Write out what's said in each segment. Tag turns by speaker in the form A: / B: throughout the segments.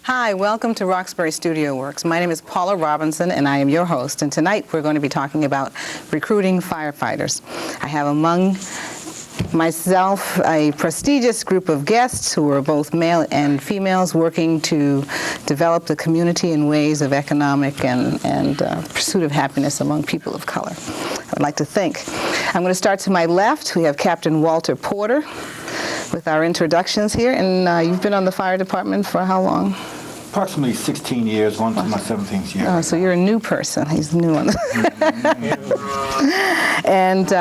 A: Hi, welcome to Roxbury Studio Works. My name is Paula Robinson, and I am your host. And tonight we're going to be talking about recruiting firefighters. I have among myself a prestigious group of guests who are both male and females working to develop the community in ways of economic and pursuit of happiness among people of color. I would like to thank. I'm going to start to my left. We have Captain Walter Porter with our introductions here. And you've been on the fire department for how long?
B: Approximately 16 years, on to my 17th year.
A: Oh, so you're a new person. He's new on the And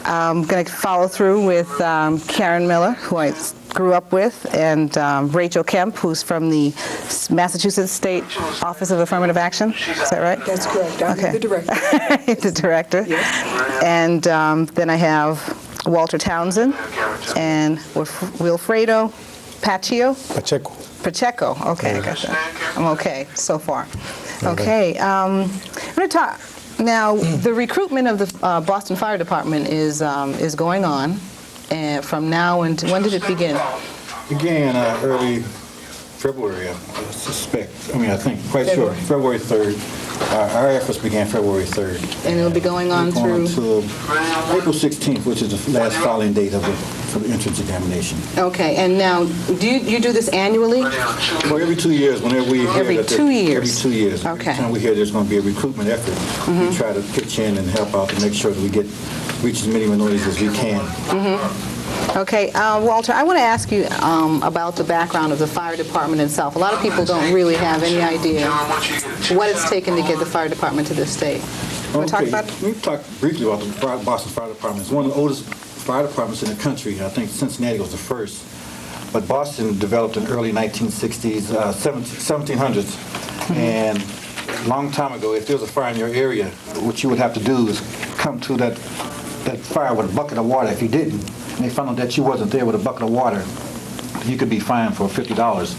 A: I'm going to follow through with Karen Miller, who I grew up with, and Rachel Kemp, who's from the Massachusetts State Office of Affirmative Action. Is that right?
C: That's correct. I'm the director.
A: The director.
C: Yes.
A: And then I have Walter Townsend and Wilfredo Pacheco. Okay, I got that. I'm okay so far. Okay, I'm going to talk now. The recruitment of the Boston Fire Department is going on, and from now until when did it begin?
B: Began early February, I suspect. I think, quite sure. February 3rd. Our efforts began February 3rd.
A: And it'll be going on through?
B: Until April 16th, which is the last filing date for the entrance examination.
A: Okay, and now, do you do this annually?
B: Well, every 2 years, whenever we hear
A: Every 2 years?
B: Every 2 years.
A: Okay.
B: Every time we hear there's going to be a recruitment effort, we try to pitch in and help out to make sure that we reach as many minorities as we can.
A: Okay, Walter, I want to ask you about the background of the fire department itself. A lot of people don't really have any idea what it's taken to get the fire department to this state. Want to talk about it?
B: We talk briefly about the Boston Fire Department. It's one of the oldest fire departments in the country. I think Cincinnati was the first. But Boston developed in the early 1960s, 1700s. And a long time ago, if there was a fire in your area, what you would have to do is come to that fire with a bucket of water. If you didn't, and they found out that you wasn't there with a bucket of water, you could be fined for $50.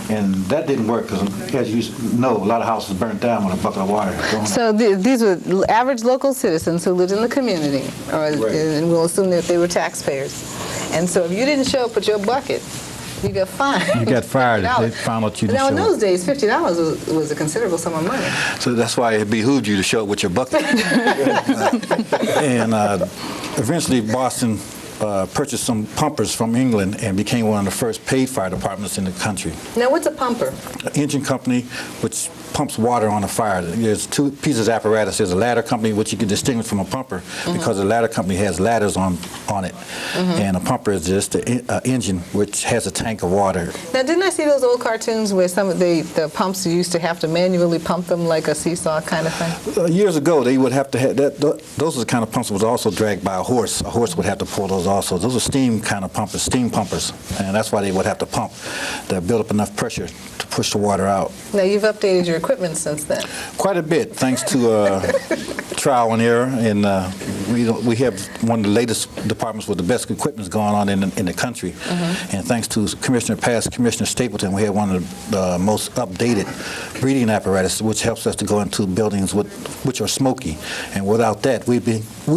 B: And that didn't work because, as you know, a lot of houses burnt down with a bucket of water.
A: So these were average local citizens who lived in the community, and we'll assume that they were taxpayers. And so if you didn't show up with your bucket, you got fined.
B: You got fired if they found out you didn't show up.
A: Now, in those days, $50 was a considerable sum of money.
B: So that's why it behooved you to show up with your bucket. And eventually, Boston purchased some pumpers from England and became one of the first paid fire departments in the country.
A: Now, what's a pumper?
B: An engine company which pumps water on a fire. There's two pieces of apparatus. There's a ladder company, which you can distinguish from a pumper, because the ladder company has ladders on it. And a pumper is just an engine which has a tank of water.
A: Now, didn't I see those old cartoons where some of the pumps you used to have to manually pump them like a seesaw kind of thing?
B: Years ago, they would have to have that. Those are the kind of pumps that was also dragged by a horse. A horse would have to pull those also. Those are steam kind of pumpers, steam pumpers, and that's why they would have to pump to build up enough pressure to push the water out.
A: Now, you've updated your equipment since then.
B: Quite a bit, thanks to trial and error, and we have one of the latest departments with the best equipment going on in the country. And thanks to Commissioner Stapleton, we have one of the most updated breathing apparatus, which helps us to go into buildings which are smoky. And without that, we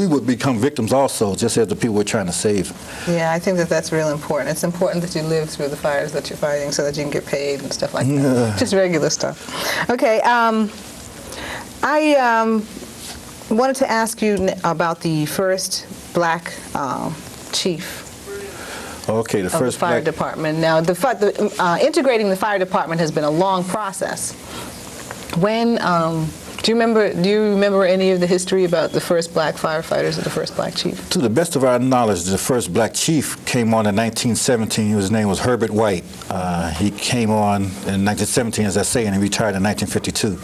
B: would become victims also, just as the people we're trying to save.
A: Yeah, I think that's real important. It's important that you live through the fires that you're fighting so that you can get paid and stuff like that. Just regular stuff. Okay, I wanted to ask you about the first black chief.
B: Okay, the first
A: fire department. Now, integrating the fire department has been a long process. When Do you remember any of the history about the first black firefighters or the first black chief?
B: To the best of our knowledge, the first black chief came on in 1917. His name was Herbert White. He came on in 1917, as I say, and he retired in 1952.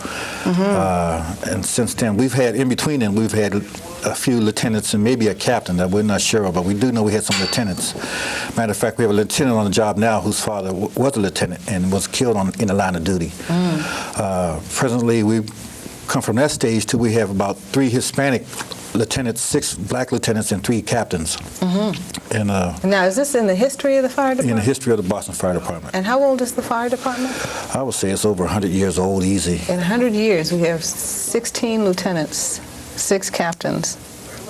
B: And since then, in between them, we've had a few lieutenants and maybe a captain that we're not sure of, but we do know we had some lieutenants. Matter of fact, we have a lieutenant on the job now whose father was a lieutenant and was killed in the line of duty. Presently, we come from that stage to we have about 3 Hispanic lieutenants, 6 black lieutenants, and 3 captains. And
A: now, is this in the history of the fire department?
B: in the history of the Boston Fire Department.
A: And how old is the fire department?
B: I would say it's over 100 years old, easy.
A: In 100 years, we have 16 lieutenants, 6 captains.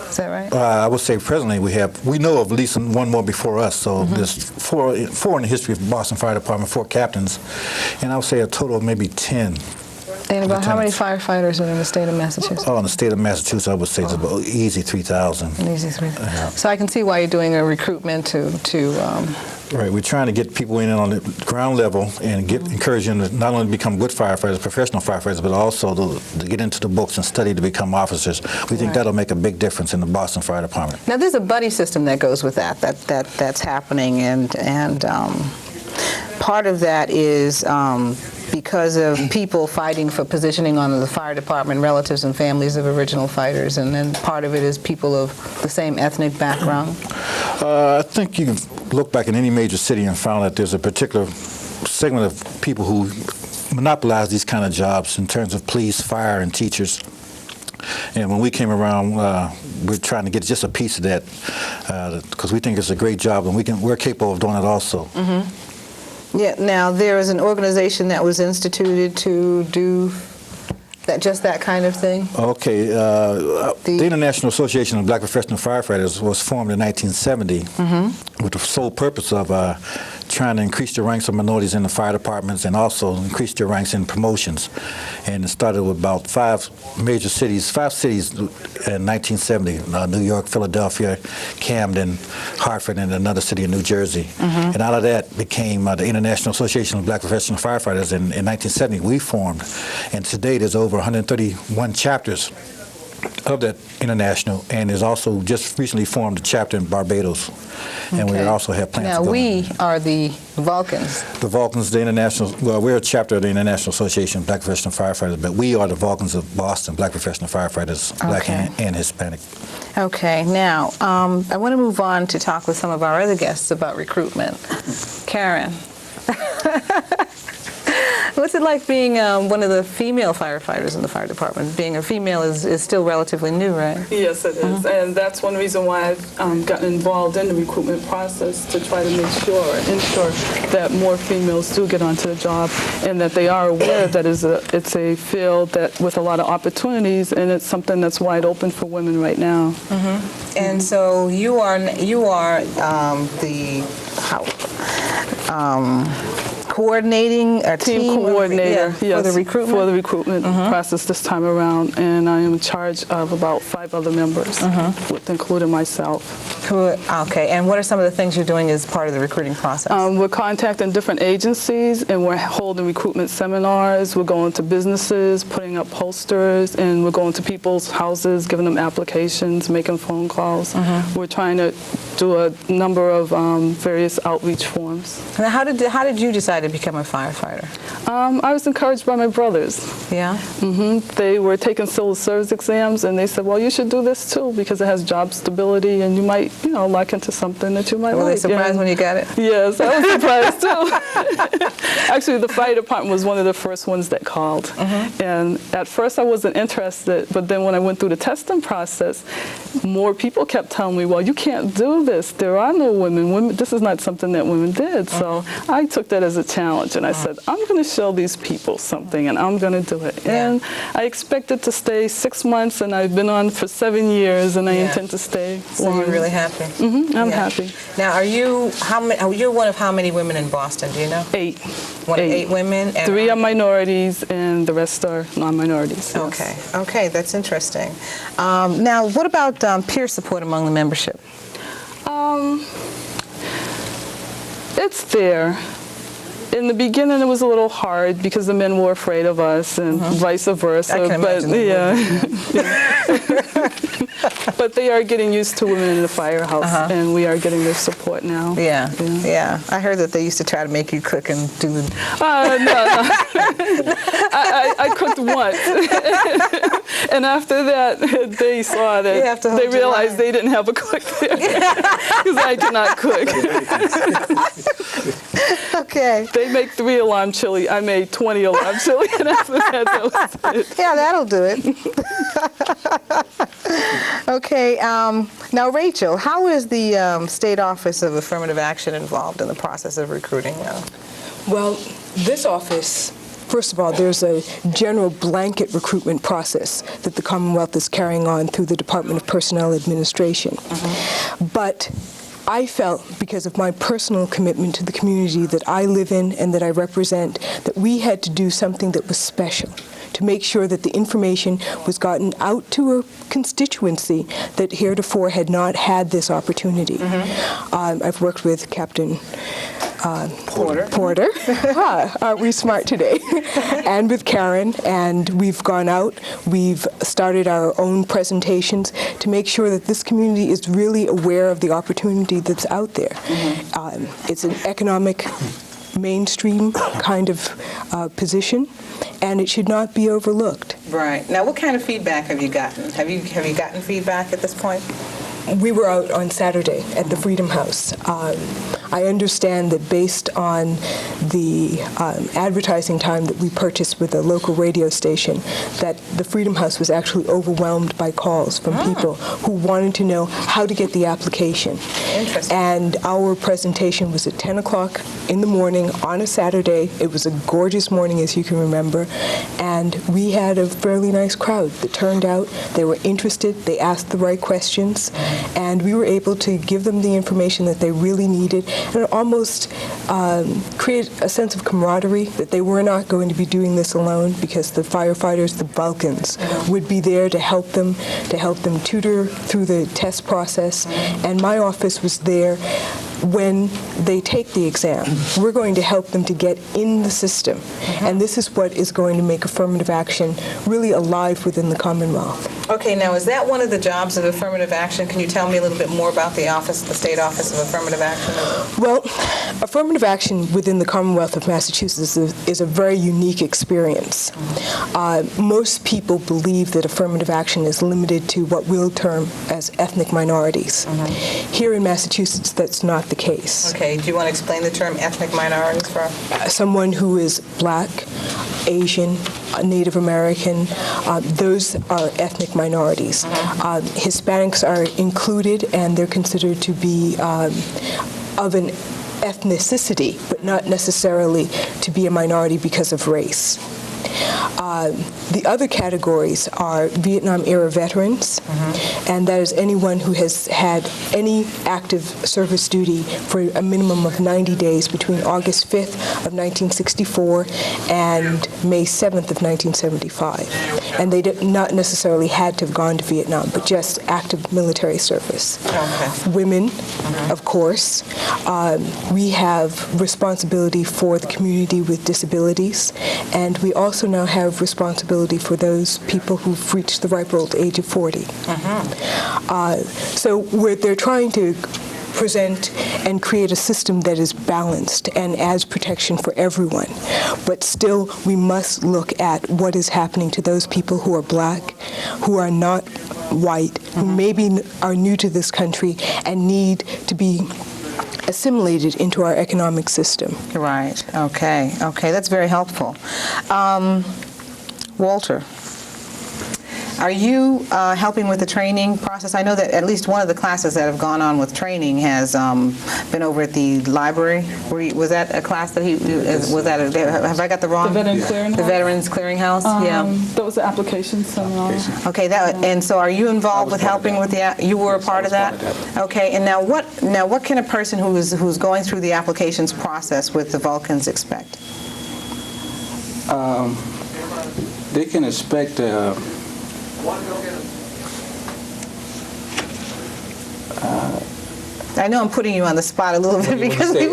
A: Is that right?
B: I would say presently we know of at least one more before us, so there's 4 in the history of the Boston Fire Department, 4 captains, and I would say a total of maybe 10.
A: And about how many firefighters are in the state of Massachusetts?
B: Oh, in the state of Massachusetts, I would say it's about easy 3,000.
A: Easy 3,000. So I can see why you're doing a recruitment to
B: Right, we're trying to get people in on the ground level and encourage them to not only become good firefighters, professional firefighters, but also to get into the books and study to become officers. We think that'll make a big difference in the Boston Fire Department.
A: Now, there's a buddy system that goes with that's happening, and part of that is because of people fighting for positioning on the fire department, relatives and families of original fighters, and then part of it is people of the same ethnic background?
B: I think you can look back in any major city and found that there's a particular segment of people who monopolize these kind of jobs in terms of police, fire, and teachers. And when we came around, we're trying to get just a piece of that because we think it's a great job, and we're capable of doing it also.
A: Yeah. Now, there is an organization that was instituted to do just that kind of thing?
B: Okay. The International Association of Black Professional Firefighters was formed in 1970 with the sole purpose of trying to increase the ranks of minorities in the fire departments and also increase their ranks in promotions. And it started with about 5 cities in 1970, New York, Philadelphia, Camden, Hartford, and another city in New Jersey. And out of that became the International Association of Black Professional Firefighters. In 1970, we formed. And today there's over 131 chapters of that international, and there's also just recently formed a chapter in Barbados. And we also have plans to go.
A: Now, we are the Vulcans.
B: The Vulcans, the international, well, we're a chapter of the International Association of Black Professional Firefighters, but we are the Vulcans of Boston, Black Professional Firefighters, Black and Hispanic. Okay.
A: Now, I want to move on to talk with some of our other guests about recruitment. Karen. What's it like being one of the female firefighters in the fire department? Being a female is still relatively new, right?
C: Yes, it is. And that's one reason why I've gotten involved in the recruitment process, to try to ensure that more females do get onto the job, and that they are aware that it's a field that with a lot of opportunities, and it's something that's wide open for women right now.
A: And so you are coordinating a
C: team coordinator, yes,
A: for the recruitment?
C: For the recruitment process this time around, and I am in charge of about 5 other members, with including myself.
A: Okay, and what are some of the things you're doing as part of the recruiting process?
C: We're contacting different agencies, and we're holding recruitment seminars. We're going to businesses, putting up posters, and we're going to people's houses, giving them applications, making phone calls. We're trying to do a number of various outreach forms.
A: Now, how did you decide to become a firefighter?
C: I was encouraged by my brothers.
A: Yeah?
C: They were taking civil service exams, and they said, well, you should do this too, because it has job stability, and you might, lock into something that you might like.
A: Were they surprised when you got it?
C: Yes, I was surprised too. Actually, the fire department was one of the first ones that called. And at first I wasn't interested, but then when I went through the testing process, more people kept telling me, well, you can't do this. There are no women. This is not something that women did. So I took that as a challenge, and I said, I'm going to show these people something, and I'm going to do it. And I expected to stay 6 months, and I've been on for 7 years, and I intend to stay.
A: So you're really happy?
C: I'm happy.
A: Now, you're one of how many women in Boston, do you know?
C: 8.
A: One of 8 women? And
C: 3 are minorities, and the rest are non-minorities. Yes.
A: Okay, that's interesting. Now, what about peer support among the membership?
C: It's there. In the beginning, it was a little hard because the men were afraid of us, and vice versa.
A: I can
C: but
A: imagine they
C: but they are getting used to women in the firehouse, and we are getting their support now.
A: Yeah. I heard that they used to try to make you cook and do the...
C: No. I cooked once. And after that, they saw that they realized they didn't have a cook there because I did not cook.
A: Okay.
C: They make 3 alarm chili. I made 20 alarm chili, and after that was it.
A: Yeah, that'll do it. Okay. Now, Rachel, how is the State Office of Affirmative Action involved in the process of recruiting?
D: Well, this office, first of all, there's a general blanket recruitment process that the Commonwealth is carrying on through the Department of Personnel Administration. But I felt, because of my personal commitment to the community that I live in and that I represent, that we had to do something that was special to make sure that the information was gotten out to a constituency that heretofore had not had this opportunity. I've worked with Captain Porter. Aren't we smart today? And with Karen, and we've gone out, we've started our own presentations to make sure that this community is really aware of the opportunity that's out there. It's an economic mainstream kind of position, and it should not be overlooked.
A: Right. Now, what kind of feedback have you gotten? Have you gotten feedback at this point?
D: We were out on Saturday at the Freedom House. I understand that based on the advertising time that we purchased with a local radio station, that the Freedom House was actually overwhelmed by calls from people who wanted to know how to get the application.
A: Interesting.
D: And our presentation was at 10 o'clock in the morning on a Saturday. It was a gorgeous morning, as you can remember, and we had a fairly nice crowd that turned out. They were interested, they asked the right questions, and we were able to give them the information that they really needed, and it almost created a sense of camaraderie that they were not going to be doing this alone, because the firefighters, the Vulcans, would be there to help them tutor through the test process, and my office was there when they take the exam. We're going to help them to get in the system, and this is what is going to make affirmative action really alive within the Commonwealth.
A: Okay, now is that one of the jobs of affirmative action? Can you tell me a little bit more about the State Office of Affirmative Action?
D: Well, affirmative action within the Commonwealth of Massachusetts is a very unique experience. Most people believe that affirmative action is limited to what we'll term as ethnic minorities. Here in Massachusetts, that's not the case.
A: Okay, do you want to explain the term ethnic minorities for us?
D: Someone who is Black, Asian, Native American, those are ethnic minorities. Hispanics are included, and they're considered to be of an ethnicity, but not necessarily to be a minority because of race. The other categories are Vietnam-era veterans, and that is anyone who has had any active service duty for a minimum of 90 days between August 5th of 1964 and May 7th of 1975. And they did not necessarily had to have gone to Vietnam, but just active military service.
A: Okay.
D: Women, of course. We have responsibility for the community with disabilities, and we also now have responsibility for those people who've reached the ripe old age of 40. So they're trying to present and create a system that is balanced and adds protection for everyone. But still, we must look at what is happening to those people who are Black, who are not white, who maybe are new to this country and need to be assimilated into our economic system.
A: Right. Okay. That's very helpful. Walter, are you helping with the training process? I know that at least one of the classes that have gone on with training has been over at the library. Was that a class that have I got the wrong?
C: The Veterans Clearinghouse?
A: The Veterans Clearinghouse, yeah.
C: That was the application seminar.
A: Okay, and so are you involved with helping with you were a part of that? Okay, and now what can a person who's going through the applications process with the Vulcans expect?
E: They can expect
A: I know I'm putting you on the spot a little bit
E: When you
A: because
E: say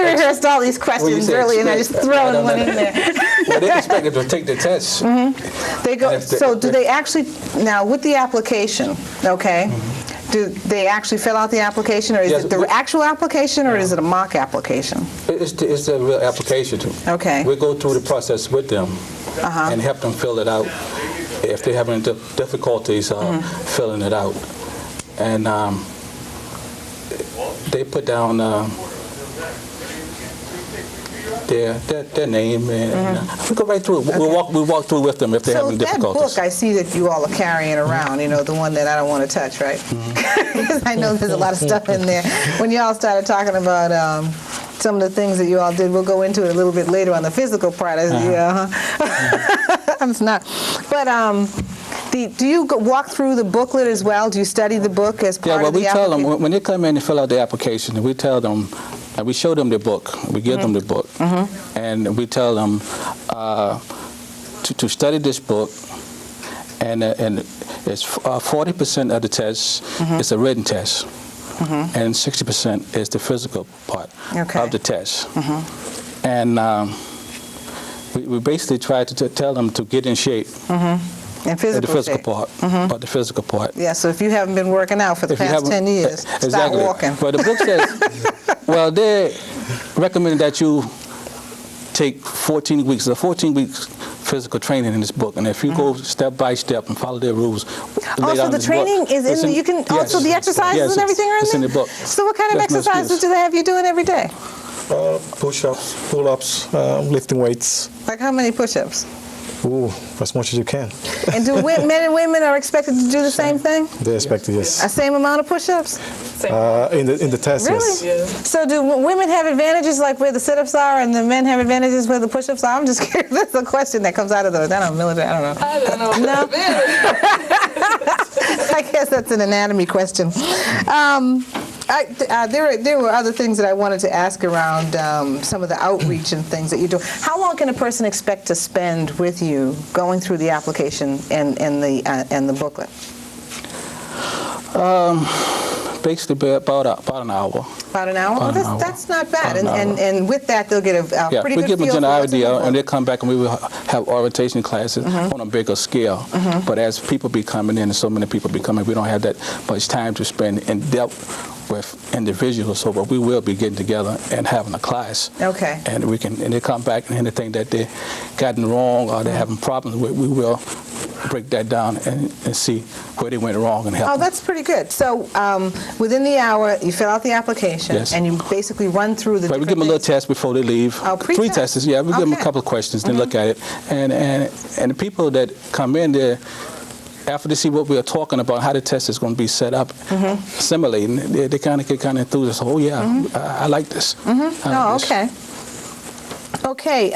A: we rehearsed all these questions
E: say
A: earlier, and I just
E: expect,
A: thrown one in there.
E: Well, they expected to take the test.
A: They go.
E: And if they-
A: So do they actually now with the application? Okay. Do they actually fill out the application, or is
E: Yes,
A: it the actual application, or is it a mock application?
E: It's a real application.
A: Okay.
E: We go through the process with them and help them fill it out if they're having difficulties filling it out. And they put down their name, and we go right through it. We walk through with them if they're
A: So
E: having
A: that
E: difficulties.
A: book I see that you all are carrying around, the one that I don't want to touch, right? Because I know there's a lot of stuff in there. When you all started talking about some of the things that you all did, we'll go into it a little bit later on the physical part. It's not. But do you walk through the booklet as well? Do you study the book as part of the application?
E: Yeah, well, we tell them, when they come in and fill out the application, we tell them, and we show them the book. We give them the book. And we tell them to study this book, and it's 40% of the test is a written test, and 60% is the physical part of the test. And we basically try to tell them to get in shape.
A: And physical
E: the physical
A: shape.
E: part, the physical part.
A: Yeah, so if you haven't been working out for the
E: If you
A: past
E: haven't-
A: 10 years, start
E: exactly.
A: walking.
E: Well, the book says, well, they recommend that you take 14 weeks, a 14 weeks physical training in this book, and if you go step by step and follow their rules.
A: Also, the training is in, you can, also the exercises
E: yes,
A: and everything are in
E: it's
A: there?
E: in the book.
A: So what kind of
E: There's no
A: exercises
E: excuse.
A: do they have you doing every day?
F: Push-ups, pull-ups, lifting weights.
A: Like how many push-ups?
F: Ooh, as much as you can.
A: And do men and women are expected to do the same thing?
F: They expect it,
A: A
F: yes.
A: same amount of push-ups?
F: In the test, yes.
A: Really? So do women have advantages like where the sit-ups are and the men have advantages where the push-ups are? I'm just curious. That's a question that comes out of the military. I don't know.
C: I don't know.
A: No? I guess that's an anatomy question. There were other things that I wanted to ask around some of the outreach and things that you do. How long can a person expect to spend with you going through the application and the booklet?
E: Basically about an hour.
A: About an hour?
E: About an hour.
A: That's not bad.
E: About an hour.
A: And with that, they'll get a
E: Yeah,
A: pretty
E: we
A: good
E: give them
A: feel
E: a
A: for
E: general
A: what's in the
E: idea,
A: book.
E: and they come back and we will have orientation classes on a bigger scale. But as people be coming in, and so many people be coming, we don't have that much time to spend in depth with individuals. So, but we will be getting together and having a class.
A: Okay.
E: And they come back and anything that they gotten wrong or they're having problems with, we will break that down and see where they went wrong and help
A: Oh,
E: them.
A: that's pretty good. So within the hour, you fill out the application,
E: Yes.
A: and you basically run through the
E: But we
A: different
E: give them a little
A: things.
E: test before they leave.
A: Oh, pre-test.
E: 3 tests, yeah. We give them a
A: Okay.
E: couple of questions, then look at it. And the people that come in there, after they see what we are talking about, how the test is going to be set up, assimilating, they kind of get kind of enthused. Oh, yeah, I like this. I like
A: Oh,
E: this.
A: okay. Okay.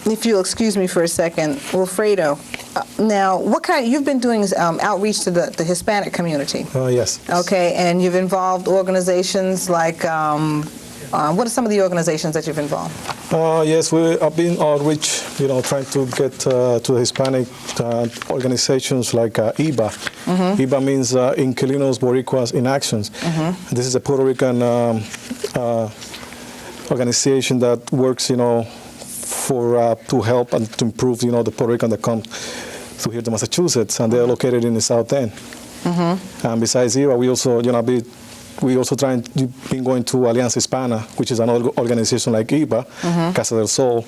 A: If you'll excuse me for a second, Wilfredo. Now, you've been doing outreach to the Hispanic community.
F: Yes.
A: Okay, and you've involved organizations like. What are some of the organizations that you've involved?
F: Yes, we have been outreach, trying to get to the Hispanic organizations like IBA. IBA means Inquilinos Boricuas in Actions. This is a Puerto Rican organization that works, to help and to improve, the Puerto Rican that come to here to Massachusetts, and they're located in the South End. And besides IBA, we also, been going to Alianza Hispana, which is another organization like IBA, Casa del Sol,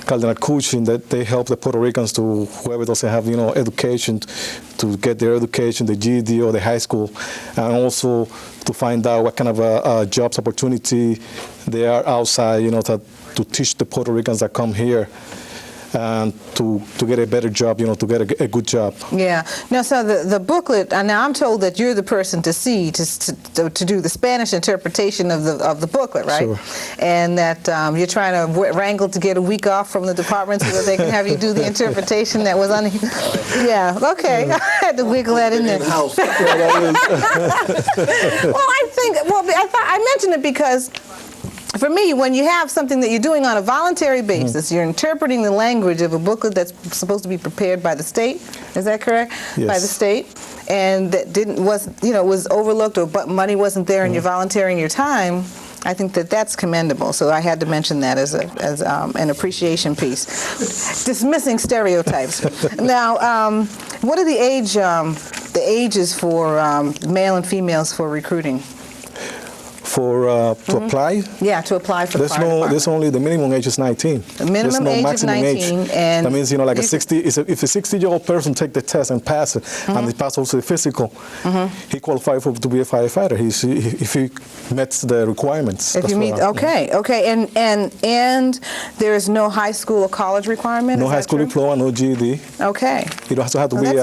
F: Cardinal Cushing, that they help the Puerto Ricans to whoever doesn't have, education, to get their education, the GED or the high school, and also to find out what kind of jobs opportunity there are outside, to teach the Puerto Ricans that come here and to get a better job, to get a good job.
A: Yeah. Now, so the booklet. Now, I'm told that you're the person to see to do the Spanish interpretation of the booklet, right?
F: Sure.
A: And that you're trying to wrangle to get a week off from the department so that they can have you do the interpretation that was on. Yeah. Okay. I had to wiggle that in there. Well, I mentioned it because. For me, when you have something that you're doing on a voluntary basis, you're interpreting the language of a booklet that's supposed to be prepared by the state. Is that correct?
F: Yes.
A: By the state. and that was overlooked, or but money wasn't there, and you're volunteering your time, I think that that's commendable. So I had to mention that as an appreciation piece. Dismissing stereotypes. Now, what are the ages for male and females for recruiting?
F: To apply?
A: Yeah, to apply for the fire department.
F: There's only the minimum age is 19.
A: The minimum age is 19, and
F: that means like if a 60-year-old person take the test and pass it, and they pass also the physical, he qualifies to be a firefighter. If he meets the requirements.
A: If you meet, okay, and there is no high school or college requirement.
F: No high school diploma, no GED.
A: Okay.
F: You don't have to be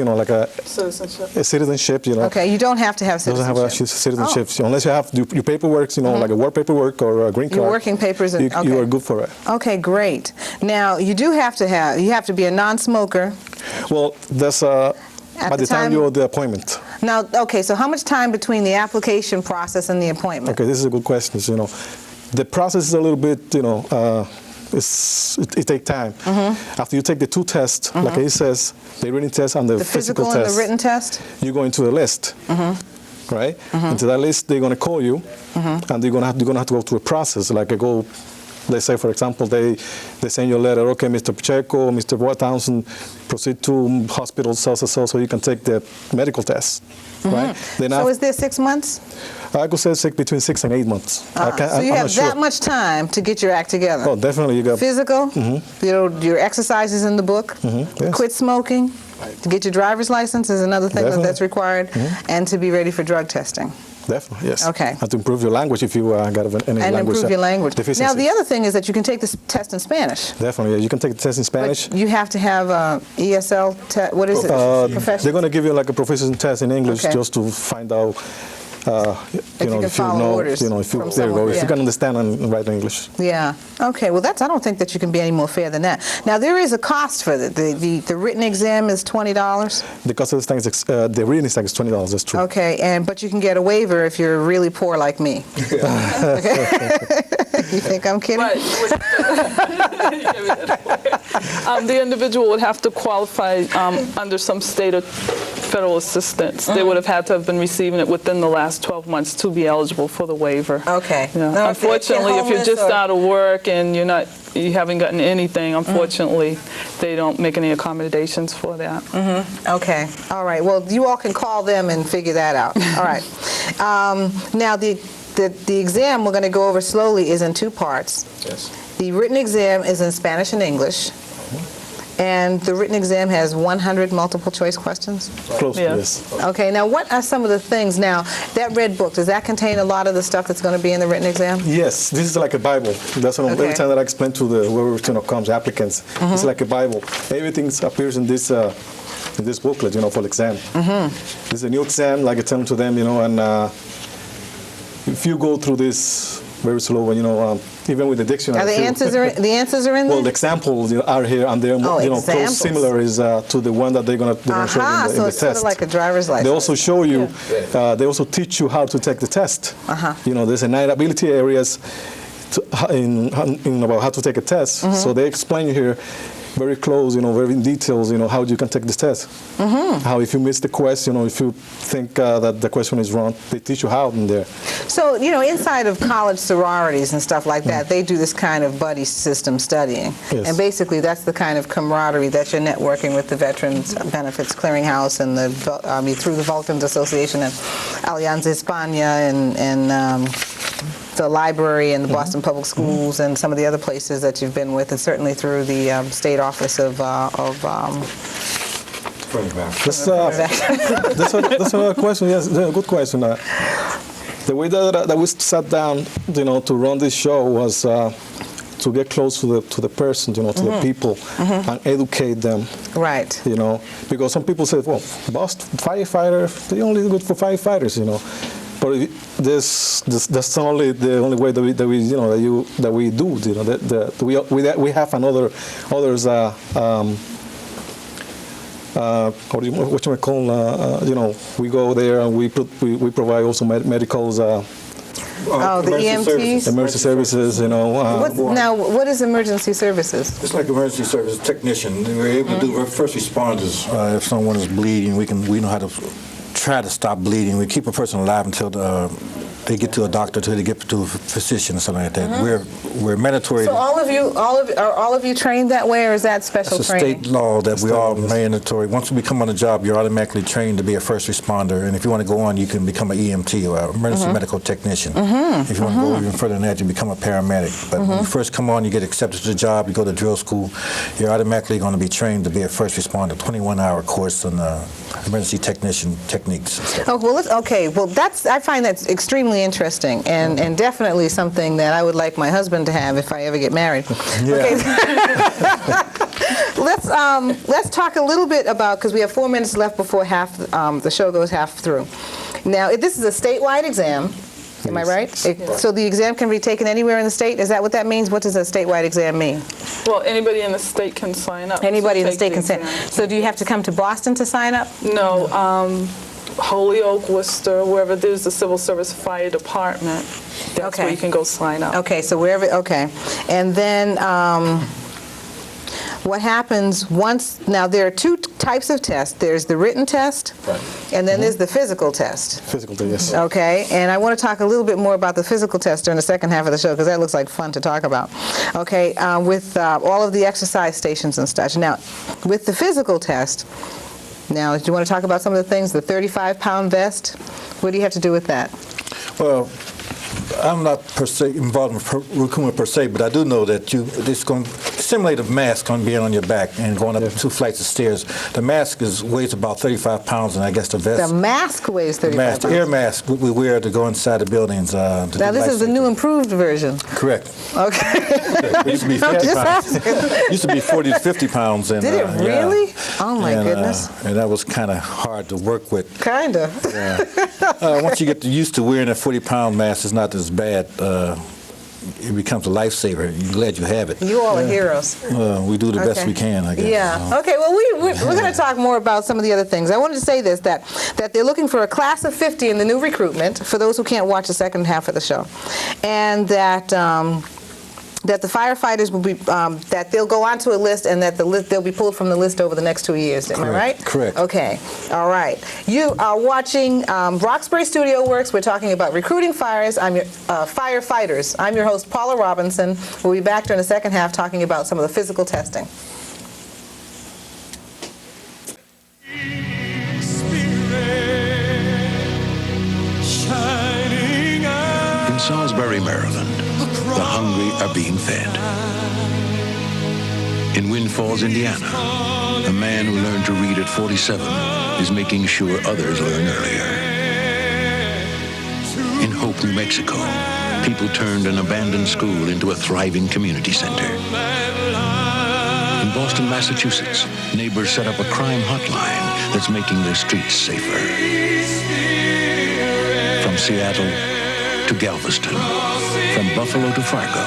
F: like a citizenship.
A: Okay, you don't have to have citizenship.
F: Doesn't have citizenship unless you have your paperwork, like a work paperwork or a green card.
A: Your working papers,
F: you are good for it.
A: Okay, great. Now you have to be a non-smoker.
F: Well, that's by the time you do the appointment.
A: Now, okay, so how much time between the application process and the appointment?
F: Okay, this is a good question. The process is a little bit, it takes time. After you take the two tests, like he says, the written test and the physical test,
A: and the written test,
F: you go into a list, right? Into that list, they're going to call you, and you're going to have to go through a process. Let's say, for example, they send you a letter. Okay, Mr. Pacheco, Mr. Townsend, proceed to hospital so you can take the medical test, right? Then
A: so is there 6 months?
F: I could say between 6 and 8 months.
A: So you have that much time to get your act together.
F: Oh, definitely. You got
A: physical, your exercises in the book,
F: yes.
A: Quit smoking, to get your driver's license is another thing that's required, and to be ready for drug testing.
F: Definitely, yes.
A: Okay.
F: And to improve your language if you got any language.
A: And improve your language.
F: Deficiency.
A: Now, the other thing is that you can take this test in Spanish.
F: Definitely, yeah. You can take the test in Spanish.
A: But you have to have ESL test. What is it?
F: They're going to give you like a proficiency test in English just to find out.
A: If you
F: can understand and write English.
A: Yeah. Okay. Well, I don't think that you can be any more fair than that. Now, there is a cost for the written exam is $20.
F: The cost of the written exam is $20. That's true.
A: Okay, but you can get a waiver if you're really poor like me. You think I'm kidding?
C: Right. The individual would have to qualify under some state or federal assistance. They would have had to have been receiving it within the last 12 months to be eligible for the waiver.
A: Okay.
C: Yeah.
A: No,
C: unfortunately, if you're just out of work and you haven't gotten anything, unfortunately, they don't make any accommodations for that.
A: Okay. All right. Well, you all can call them and figure that out. All right. Now, the exam we're going to go over slowly is in 2 parts.
F: Yes.
A: The written exam is in Spanish and English. And the written exam has 100 multiple choice questions?
F: Close to this.
A: Okay, now what are some of the things? Now, that red book, does that contain a lot of the stuff that's going to be in the written exam?
F: Yes, this is like a Bible. That's every time that I explain to whoever comes, applicants, it's like a Bible. Everything appears in this booklet, for the exam. This is a new exam, like I tell to them, and if you go through this very slow, even with the dictionary.
A: Are the answers are in there?
F: Well, the examples are here, and they're close similar to the one that they're gonna show you in the test.
A: So it's sort of like a driver's license.
F: They also show you, they also teach you how to take the test. There's 9 ability areas in about how to take a test. So they explain here very close, very in details, how you can take this test. How if you miss the question or if you think that the question is wrong, they teach you how in there.
A: So, inside of college sororities and stuff like that, they do this kind of buddy system studying.
F: Yes.
A: And basically that's the kind of camaraderie that you're networking with the Veterans Benefits Clearinghouse and through the Vulcans Association and Alianza Hispania and the library and the Boston Public Schools and some of the other places that you've been with, and certainly through the State Office of
F: That's another question. Yes, a good question. The way that we sat down, to run this show was to get close to the person, to the people, and educate them.
A: Right.
F: Because some people say, well, Boston firefighter, they're only good for firefighters, But that's only the only way that we do. We have others. What you call? We go there and we provide also medicals.
A: Oh, the EMTs?
B: services.
F: Emergency services, you know.
A: Now, what is emergency services?
B: It's like emergency service technician. We're able to do we're first responders. If someone is bleeding, we know how to try to stop bleeding. We keep a person alive until they get to a doctor, till they get to a physician or something like that. We're mandatory.
A: So are all of you trained that way, or is that special
B: It's a
A: training?
B: state law that we all mandatory. Once you become on the job, you're automatically trained to be a first responder. And if you want to go on, you can become an EMT or emergency medical technician. If you want to go even further than that, you become a paramedic. But when you first come on, you get accepted to the job, you go to drill school, you're automatically going to be trained to be a first responder, 21-hour course on emergency technician techniques. And stuff.
A: Oh, well, okay. Well, I find that's extremely interesting, and definitely something that I would like my husband to have if I ever get married.
B: Yeah.
A: Okay. Let's talk a little bit about, because we have 4 minutes left before the show goes half through. Now, this is a statewide exam. Am I right? So the exam can be taken anywhere in the state? Is that what that means? What does a statewide exam mean?
C: Well, anybody in the state can sign up.
A: Anybody in the
C: to
A: state
C: take
A: can sign.
C: exam.
A: So do you have to come to Boston to sign up?
C: No, Holyoke, Worcester, wherever there's the Civil Service Fire Department, that's where you can go sign up.
A: Okay, so wherever, okay. And then what happens once, now there are 2 types of tests. There's the written test, and then there's the physical test.
F: Physical test, yes.
A: Okay, and I want to talk a little bit more about the physical test during the second half of the show, because that looks like fun to talk about. Okay, with all of the exercise stations and such. Now, with the physical test, now, do you want to talk about some of the things? The 35-pound vest, what do you have to do with that?
B: Well, I'm not per se involved in recruitment per se, but I do know that this going to simulate a mask on being on your back and going up 2 flights of stairs. The mask weighs about 35 pounds, and I guess the vest.
A: The mask weighs 35 pounds.
B: The air mask we wear to go inside the buildings.
A: Now, this is the new improved version.
B: Correct.
A: Okay.
B: It used to be 50 pounds. It used to be 40 to 50 pounds. And,
A: Did it really?
B: Yeah.
A: Oh, my goodness.
B: And that was kind of hard to work with.
A: Kind of.
B: Yeah. Once you get used to wearing a 40-pound mask, it's not as bad. It becomes a lifesaver. You're glad you have it.
A: You all are heroes.
B: We do the best we can, I guess.
A: Yeah. Okay, well, we're going to talk more about some of the other things. I wanted to say this, that they're looking for a class of 50 in the new recruitment, for those who can't watch the second half of the show, and that the firefighters will be, that they'll go onto a list, and that they'll be pulled from the list over the next 2 years. Am I right?
B: Correct.
A: Okay. All right. You are watching Roxbury Studio Works. We're talking about recruiting firefighters. I'm your host, Paula Robinson. We'll be back during the second half talking about some of the physical testing.
G: In Salisbury, Maryland, the hungry are being fed. In Wind Falls, Indiana, a man who learned to read at 47 is making sure others learn earlier. In Hope, New Mexico, people turned an abandoned school into a thriving community center. In Boston, Massachusetts, neighbors set up a crime hotline that's making their streets safer. From Seattle to Galveston, from Buffalo to Fargo,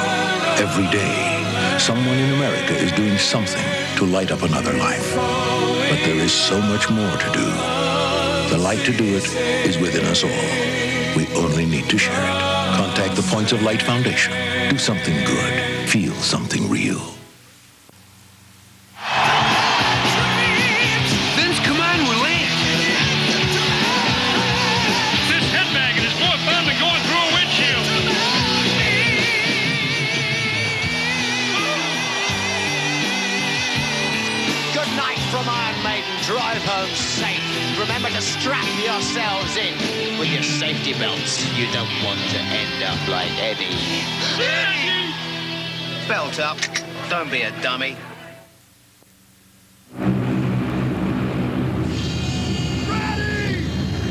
G: every day, someone in America is doing something to light up another life. But there is so much more to do. The light to do it is within us all. We only need to share it. Contact the Points of Light Foundation. Do something good. Feel something real.
H: Vince, come on, we're late. This headbagging is more fun than going through a windshield.
I: Good night from Iron Maiden. Drive home safe. Remember to strap yourselves in with your safety belts. You don't want to end up like Eddie. Belt up. Don't be a dummy.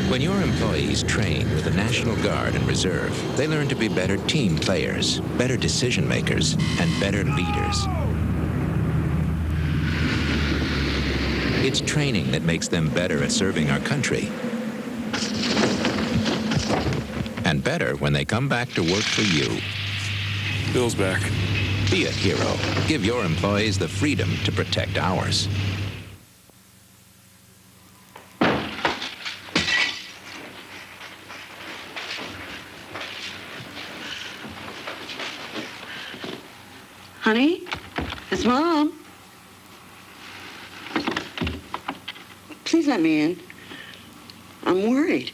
J: When your employees train with the National Guard and Reserve, they learn to be better team players, better decision makers, and better leaders. It's training that makes them better at serving our country. And better when they come back to work for you.
K: Bill's back.
J: Be a hero. Give your employees the freedom to protect ours.
L: Honey? It's Mom. Please let me in. I'm worried.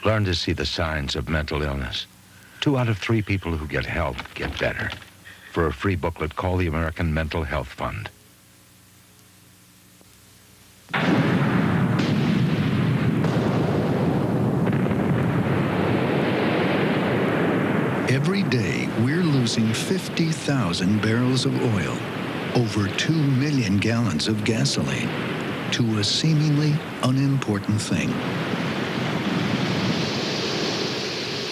J: Learn to see the signs of mental illness. 2 out of 3 people who get help get better. For a free booklet, call the American Mental Health Fund.
M: Every day, we're losing 50,000 barrels of oil, over 2 million gallons of gasoline, to a seemingly unimportant thing.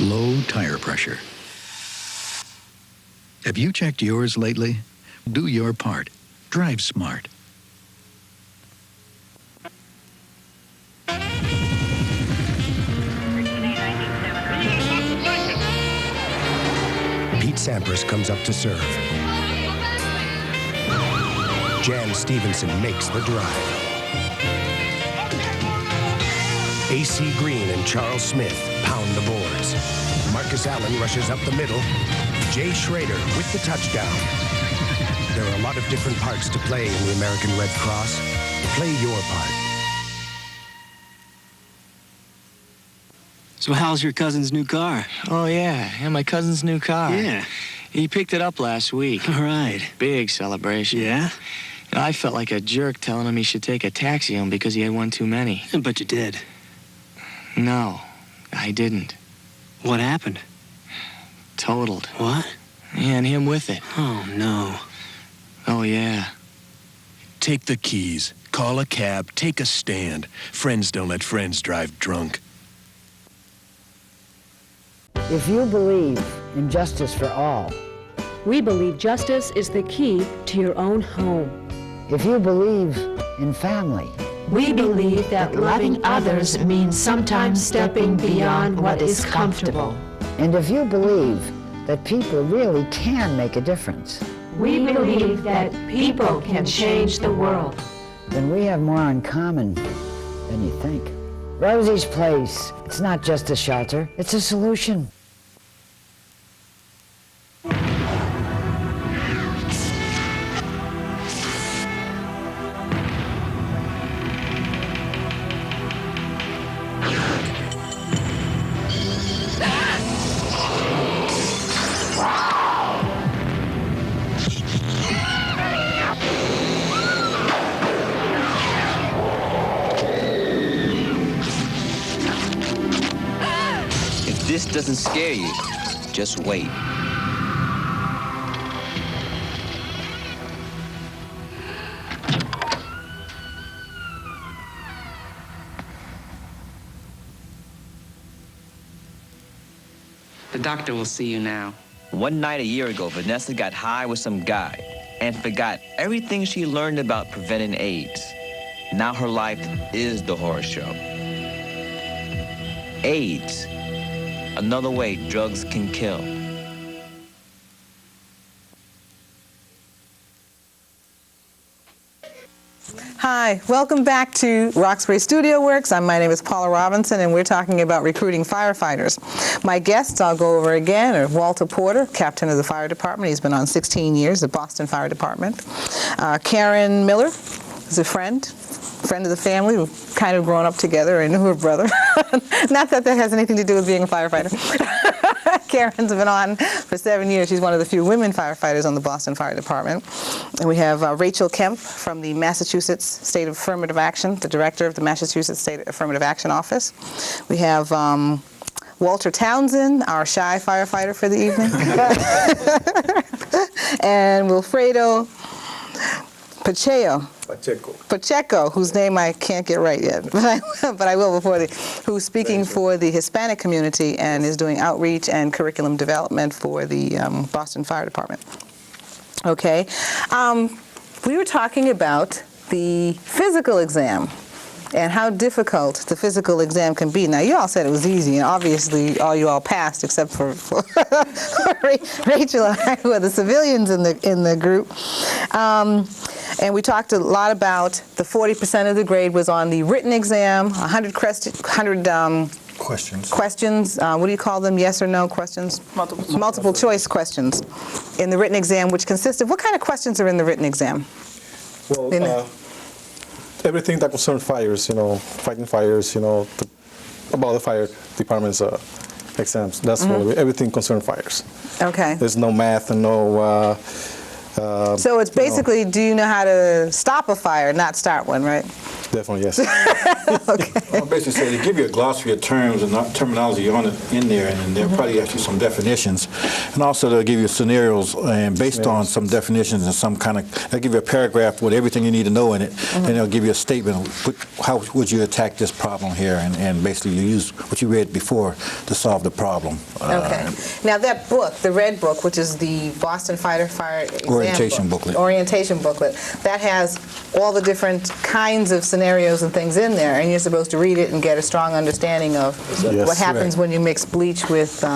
M: Low tire pressure. Have you checked yours lately? Do your part. Drive smart.
N: Pete Sampras comes up to serve. Jan Stevenson makes the drive. A.C. Green and Charles Smith pound the boards. Marcus Allen rushes up the middle. Jay Schrader with the touchdown. There are a lot of different parts to play in the American Red Cross. Play your part.
O: So how's your cousin's new car?
P: Oh, yeah, my cousin's new car.
O: Yeah.
P: He picked it up last week.
O: All right.
P: Big celebration.
O: Yeah?
P: And I felt like a jerk telling him he should take a taxi home because he had one too many.
O: But you did.
P: No, I didn't.
O: What happened?
P: Totaled.
O: What?
P: Yeah, and him with it.
O: Oh, no.
P: Oh, yeah.
N: Take the keys. Call a cab. Take a stand. Friends don't let friends drive drunk.
Q: If you believe in justice for all,
R: we believe justice is the key to your own home.
Q: If you believe in family,
R: we believe that loving others means sometimes stepping beyond what is comfortable.
Q: And if you believe that people really can make a difference,
R: we believe that people can change the world.
Q: Then we have more in common than you think. Rosie's Place, it's not just a shelter, it's a solution.
S: This doesn't scare you. Just wait.
T: The doctor will see you now.
S: One night a year ago, Vanessa got high with some guy and forgot everything she learned about preventing AIDS. Now her life is the horror show. AIDS. Another way drugs can kill.
A: Hi, welcome back to Roxbury Studio Works. My name is Paula Robinson, and we're talking about recruiting firefighters. My guests, I'll go over again, are Walter Porter, captain of the fire department. He's been on 16 years, the Boston Fire Department. Karen Miller is a friend of the family. We've kind of grown up together and knew her brother. Not that that has anything to do with being a firefighter. Karen's been on for 7 years. She's one of the few women firefighters on the Boston Fire Department. And we have Rachel Kemp from the Massachusetts State Affirmative Action, the director of the Massachusetts State Affirmative Action Office. We have Walter Townsend, our shy firefighter for the evening. And Wilfredo Pacheco, whose name I can't get right yet, but I will who's speaking for the Hispanic community and is doing outreach and curriculum development for the Boston Fire Department. Okay, we were talking about the physical exam and how difficult the physical exam can be. Now, you all said it was easy, and obviously you all passed, except for Rachel and I, who are the civilians in the group. And we talked a lot about the 40% of the grade was on the written exam, 100
B: Questions.
A: What do you call them? Yes or no questions? Multiple choice questions in the written exam, which consist of what kind of questions are in the written exam?
F: Well, everything that concerns fires, fighting fires, about the fire department's exams. That's really everything concerning fires.
A: Okay.
F: There's no math and no.
A: So it's basically, do you know how to stop a fire, not start one, right?
F: Definitely, yes.
B: I'll basically say they give you a glossary of terms and terminology on it in there, and then they'll probably ask you some definitions, and also they'll give you scenarios, and based on some definitions and some kind of, they'll give you a paragraph with everything you need to know in it, and they'll give you a statement. How would you attack this problem here, and basically you use what you read before to solve the problem.
A: Okay. Now that book, the red book, which is the Boston Fighter Fire exam
B: orientation booklet,
A: that has all the different kinds of scenarios and things in there, and you're supposed to read it and get a strong understanding of what happens when you mix bleach with
B: I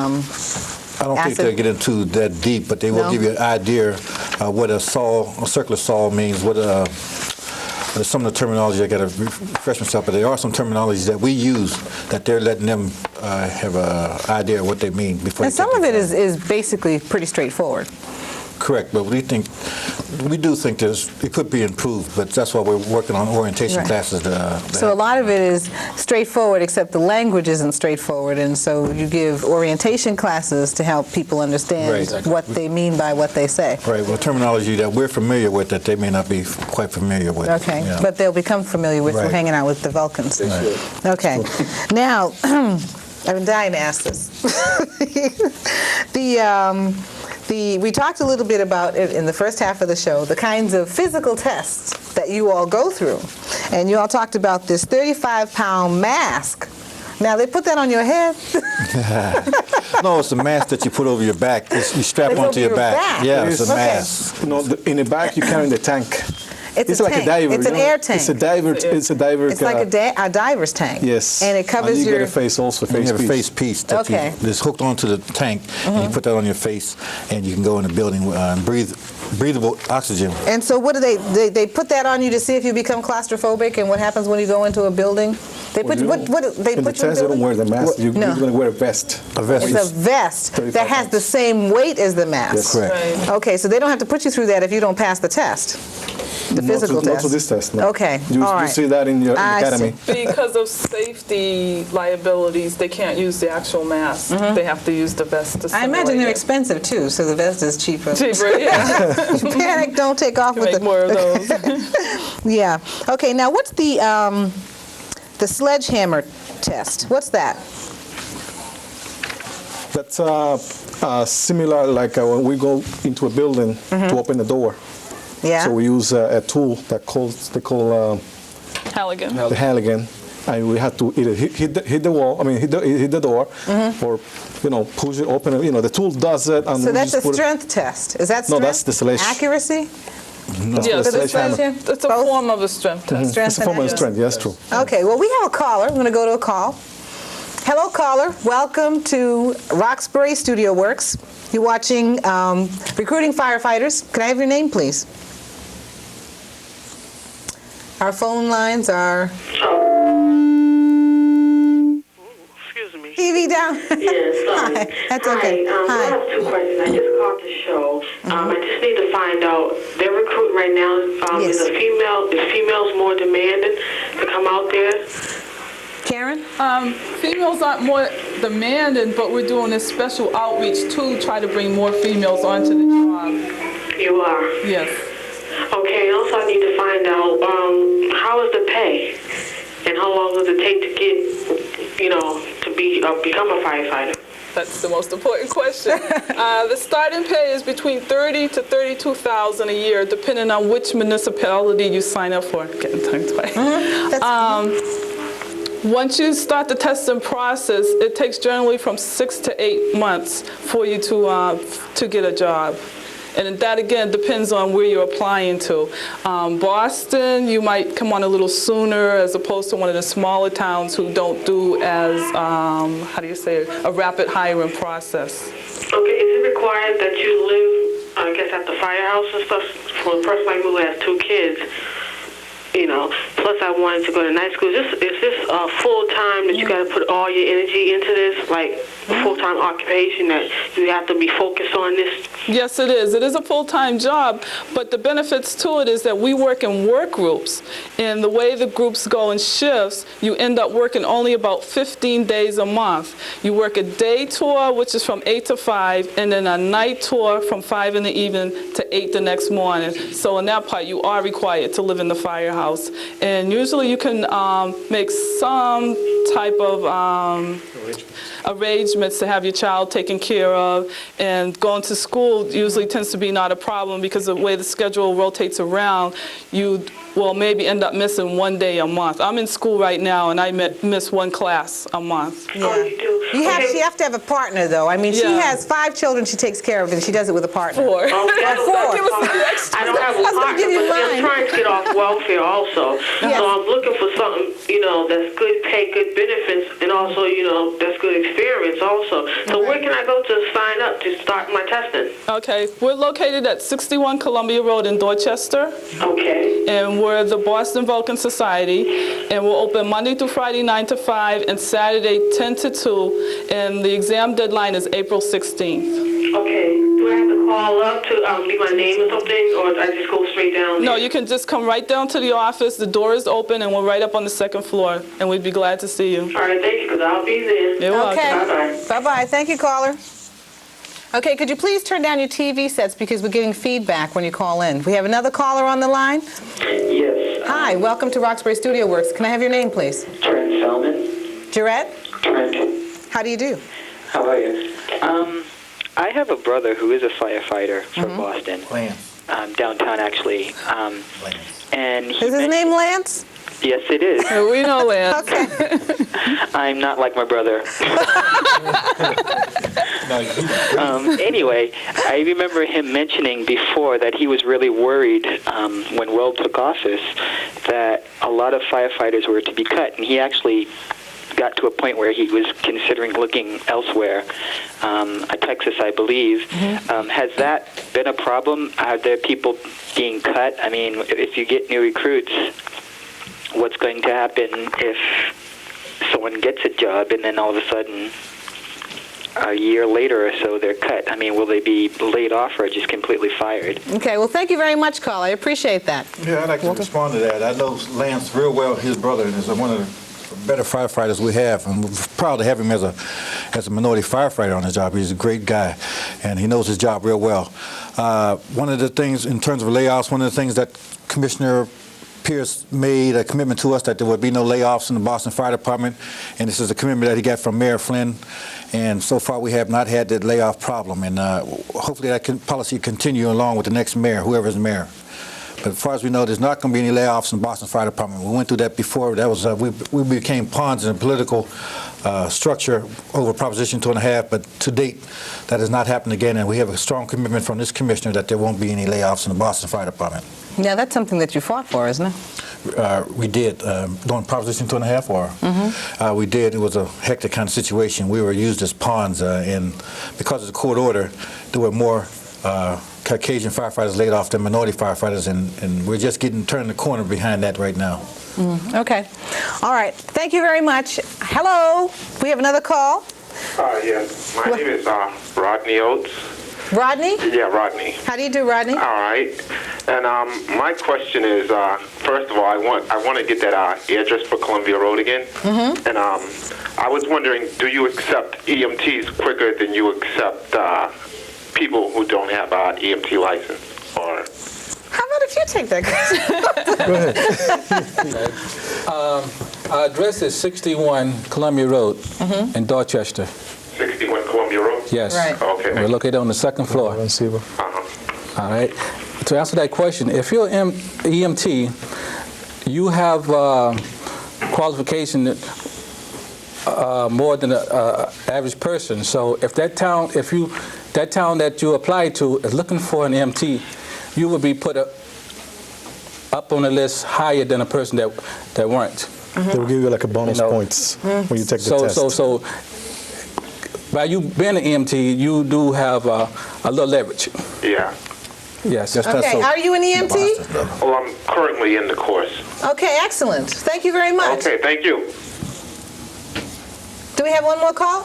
B: don't think they'll get into that deep, but they will give you an idea what a circular saw means, what some of the terminology, I got to refresh myself, but there are some terminologies that we use that they're letting them have an idea of what they mean before.
A: And some of it is basically pretty straightforward.
B: Correct, but we do think it could be improved, but that's why we're working on orientation classes.
A: So a lot of it is straightforward, except the language isn't straightforward, and so you give orientation classes to help people understand what they mean by what they say.
B: Right, well, terminology that we're familiar with that they may not be quite familiar with.
A: Okay, but they'll become familiar with from hanging out with the Vulcans. Okay, now, I've been dying to ask this. We talked a little bit about it in the first half of the show, the kinds of physical tests that you all go through. And you all talked about this 35-pound mask. Now, they put that on your head?
B: No, it's a mask that you put over your back. You strap onto your back. Yeah, it's a mask.
F: In the back, you carry the tank.
A: It's like
F: a diver.
A: It's an air tank.
F: It's a diver.
A: It's like a diver's tank.
F: Yes.
A: And it covers
F: and you get a face also.
B: You have a face piece that's hooked onto the tank, and you put that on your face, and you can go in the building and breathe breathable oxygen.
A: And so what do they put that on you to see if you become claustrophobic, and what happens when you go into a building? They put
F: in the test, they don't wear the mask. You're going to wear a vest.
B: A vest.
A: It's a vest that has the same weight as the mask.
B: That's correct.
A: Right. Okay, so they don't have to put you through that if you don't pass the test. The physical test.
F: Not to this test, no.
A: Okay,
F: you see that in your academy.
C: Because of safety liabilities, they can't use the actual mask. They have to use the vest to
A: I imagine they're expensive too, so the vest is cheaper.
C: Cheaper, yeah.
A: Panic, don't take off with
C: make more of those.
A: Yeah. Okay, now what's the sledgehammer test? What's that?
F: That's similar like when we go into a building to open the door.
A: Yeah.
F: So we use a tool that they call
C: Halligan.
F: The Halligan, and we have to either hit the wall. I mean, hit the door, or push it open. The tool does it. And
A: so that's a strength test. Is that strength?
F: No, that's the sledge.
A: Accuracy.
F: No,
C: yeah, it's a form of a strength test.
F: It's a form of strength. Yes, true.
A: Okay. Well, we have a caller. I'm going to go to a call. Hello, caller. Welcome to Roxbury Studio Works. You're watching Recruiting Firefighters. Can I have your name, please? Our phone lines are...
U: Excuse me.
A: TV down.
U: Yes, sorry.
A: Hi. That's okay.
U: Hi. I have two questions. I just called the show. I just need to find out, they're recruiting right now.
A: Yes.
U: Is females more demanding to come out there?
A: Karen?
C: Females aren't more demanding, but we're doing this special outreach to try to bring more females onto the job.
U: You are?
C: Yes.
U: Okay, and also I need to find out, how is the pay? And how long does it take to get, to become a firefighter?
C: That's the most important question. The starting pay is between $30,000 to $32,000 a year, depending on which municipality you sign up for. Getting tongue twice. Once you start the testing process, it takes generally from 6 to 8 months for you to get a job. And that, again, depends on where you're applying to. Boston, you might come on a little sooner as opposed to one of the smaller towns who don't do as, a rapid hiring process.
U: Okay, is it required that you live, I guess, at the firehouse and stuff? For a person like me who has 2 kids, Plus I wanted to go to night school. Is this full time that you got to put all your energy into this, like a full time occupation that you have to be focused on this?
C: Yes, it is. It is a full-time job, but the benefits to it is that we work in work groups, and the way the groups go in shifts, you end up working only about 15 days a month. You work a day tour, which is from 8 to 5, and then a night tour from 5 in the evening to 8 the next morning. So in that part, you are required to live in the firehouse. And usually you can make some type of arrangements to have your child taken care of, and going to school usually tends to be not a problem because of the way the schedule rotates around. You will maybe end up missing 1 day a month. I'm in school right now, and I miss 1 class a month.
A: Yeah. You have to have a partner, though. I mean, she has 5 children she takes care of, and she does it with a partner.
C: 4.
U: Okay,
A: 4.
U: I don't have a partner, but I'm trying to get off welfare also.
A: Yes.
U: So I'm looking for something, that's good pay, good benefits, and also, that's good experience also. So where can I go to sign up to start my testing?
C: Okay, we're located at 61 Columbia Road in Dorchester.
U: Okay.
C: And we're the Boston Vulcan Society, and we're open Monday through Friday 9 to 5 and Saturday 10 to 2, and the exam deadline is April 16th.
U: Okay. Do I have to call up to leave my name or something, or I just go straight down?
C: No, you can just come right down to the office. The door is open, and we're right up on the 2nd floor, and we'd be glad to see you.
U: All right, thank you, because I'll be there.
C: You're welcome.
U: Bye-bye.
A: Bye-bye. Thank you, caller. Okay, could you please turn down your TV sets because we're getting feedback when you call in. We have another caller on the line.
D: Yes.
A: Hi, welcome to Roxbury Studio Works. Can I have your name, please?
D: Trent Feldman.
A: Jarrett?
D: Trent.
A: How do you do?
D: How about you? I have a brother who is a firefighter for Boston.
B: Lance.
D: Downtown, actually. And
A: Is his name Lance?
D: Yes, it is.
C: We know Lance.
A: Okay.
D: I'm not like my brother. Anyway, I remember him mentioning before that he was really worried when Weld took office that a lot of firefighters were to be cut, and he actually got to a point where he was considering looking elsewhere, Texas, I believe. Has that been a problem? Are there people being cut? I mean, if you get new recruits, what's going to happen if someone gets a job and then all of a sudden a year later or so they're cut? I mean, will they be laid off or just completely fired?
A: Okay, well, thank you very much, Carl. I appreciate that.
B: Yeah, I'd like to respond to that. I know Lance real well. His brother is one of the better firefighters we have, and we're proud to have him as a minority firefighter on his job. He's a great guy, and he knows his job real well. One of the things in terms of layoffs, one of the things that Commissioner Pierce made a commitment to us that there would be no layoffs in the Boston Fire Department, and this is a commitment that he got from Mayor Flynn, and so far we have not had that layoff problem, and hopefully that policy continue along with the next mayor, whoever's mayor. But as far as we know, there's not going to be any layoffs in the Boston Fire Department. We went through that before. That was we became pawns in a political structure over Proposition 2.5, but to date, that has not happened again, and we have a strong commitment from this commissioner that there won't be any layoffs in the Boston Fire Department.
A: Yeah, that's something that you fought for, isn't it?
B: We did. During Proposition 2.5, or we did. It was a hectic kind of situation. We were used as pawns, and because of the court order, there were more Caucasian firefighters laid off than minority firefighters, and we're just turning the corner behind that right now.
A: Okay. All right. Thank you very much. Hello. We have another call.
V: Yes. My name is Rodney Oates.
A: Rodney?
V: Yeah, Rodney.
A: How do you do, Rodney?
V: All right. And my question is, first of all, I want to get that address for Columbia Road again. And I was wondering, do you accept EMTs quicker than you accept people who don't have an EMT license? Or
A: how about if you take that question?
E: Go ahead. Our address is 61 Columbia Road in Dorchester.
V: 61 Columbia Road?
E: Yes.
V: Right. Okay.
E: We're located on the 2nd floor. All right. To answer that question, if you're an EMT, you have qualification more than an average person. So if that town that you apply to is looking for an EMT, you would be put up on the list higher than a person that weren't.
F: They will give you like a bonus points when you take the test.
E: So by you being an EMT, you do have a little leverage.
V: Yeah.
E: Yes.
A: Okay, are you an EMT?
V: Oh, I'm currently in the course.
A: Okay, excellent. Thank you very much.
V: Okay, thank you.
A: Do we have one more call?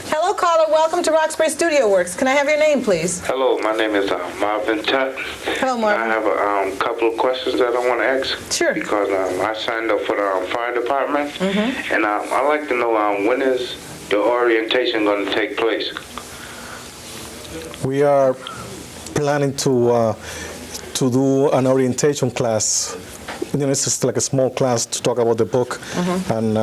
A: Hello, caller. Welcome to Roxbury Studio Works. Can I have your name, please?
G: Hello, my name is Marvin Tutt.
A: Hello, Marvin.
G: I have a couple of questions that I want to ask.
A: Sure.
G: Because I signed up for the fire department, and I'd like to know when is the orientation going to take place?
F: We are planning to do an orientation class. It's just like a small class to talk about the book and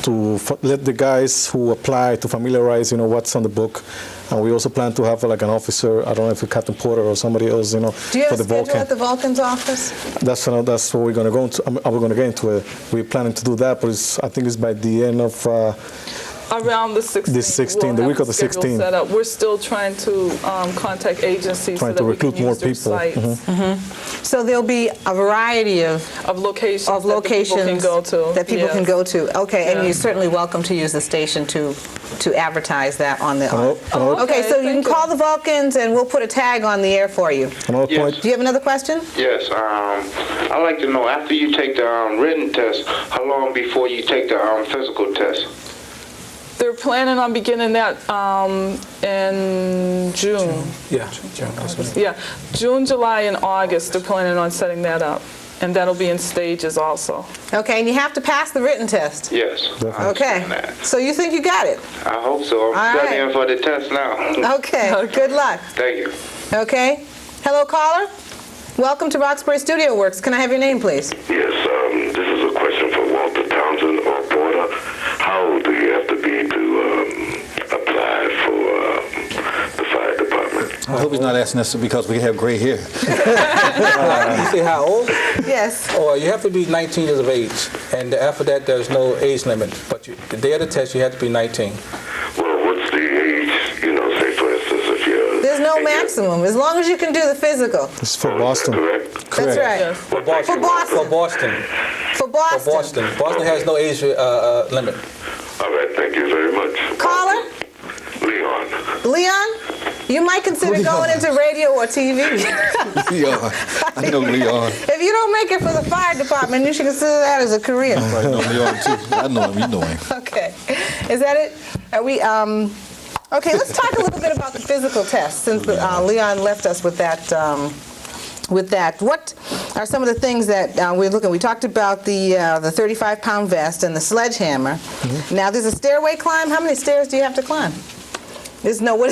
F: to let the guys who apply to familiarize, what's on the book. And we also plan to have like an officer, I don't know if it's Captain Porter or somebody else,
A: Do you have
F: for
A: a
F: the
A: schedule
F: Vulcan.
A: at the Vulcan's office?
F: That's what we're going to go into. We're going to get into it. We're planning to do that, but I think it's by the end of
C: Around the 16th.
F: the 16th, the week of the 16th.
C: Set up. We're still trying to contact agencies
F: Trying
C: so that
F: to
C: we can
F: recruit more
C: use their
F: people.
C: sites.
A: So there'll be a variety of
C: locations
A: that people can go to. That people can
C: Yes.
A: go to. Okay, and
C: Yeah.
A: you're certainly welcome to use the station to advertise that on the.
F: Oh,
A: okay, so you can call the Vulcans, and we'll put a tag on the air for you.
F: Another
G: Yes.
F: point.
A: Do you have another question?
G: Yes, I'd like to know, after you take the written test, how long before you take the physical test?
C: They're planning on beginning that in June.
E: Yeah.
C: Yeah, June, July, and August. They're planning on setting that up, and that'll be in stages also.
A: Okay, and you have to pass the written test.
G: Yes.
A: Okay, so you think you got it?
G: I hope so. I'm
A: All
G: studying
A: right.
G: for the test now.
A: Okay, good luck.
G: Thank you.
A: Okay, hello, caller. Welcome to Roxbury Studio Works. Can I have your name, please?
H: Yes, this is a question for Walter Townsend or Porter. How old do you have to be to apply for the fire department?
B: I hope he's not asking us because we have gray hair.
E: You say how old?
A: Yes.
E: Oh, you have to be 19 years of age, and after that, there's no age limit. But the day of the test, you have to be 19.
H: Well, what's the age, say for instance, if you're...
A: There's no maximum, as long as you can do the physical.
F: It's for Boston.
A: That's right.
E: For Boston.
A: For Boston.
E: For Boston.
A: For Boston.
E: For Boston. Boston has no age limit.
H: All right, thank you very much.
A: Caller?
H: Leon.
A: Leon? You might consider going into radio or TV.
B: Leon. I know Leon.
A: If you don't make it for the fire department, you should consider that as a career.
B: I know Leon too. I know him. You know him.
A: Okay. Is that it? Are we, okay, let's talk a little bit about the physical test, since Leon left us with that. What are some of the things that we're looking? We talked about the 35-pound vest and the sledgehammer. Now, there's a stairway climb. How many stairs do you have to climb? There's no, what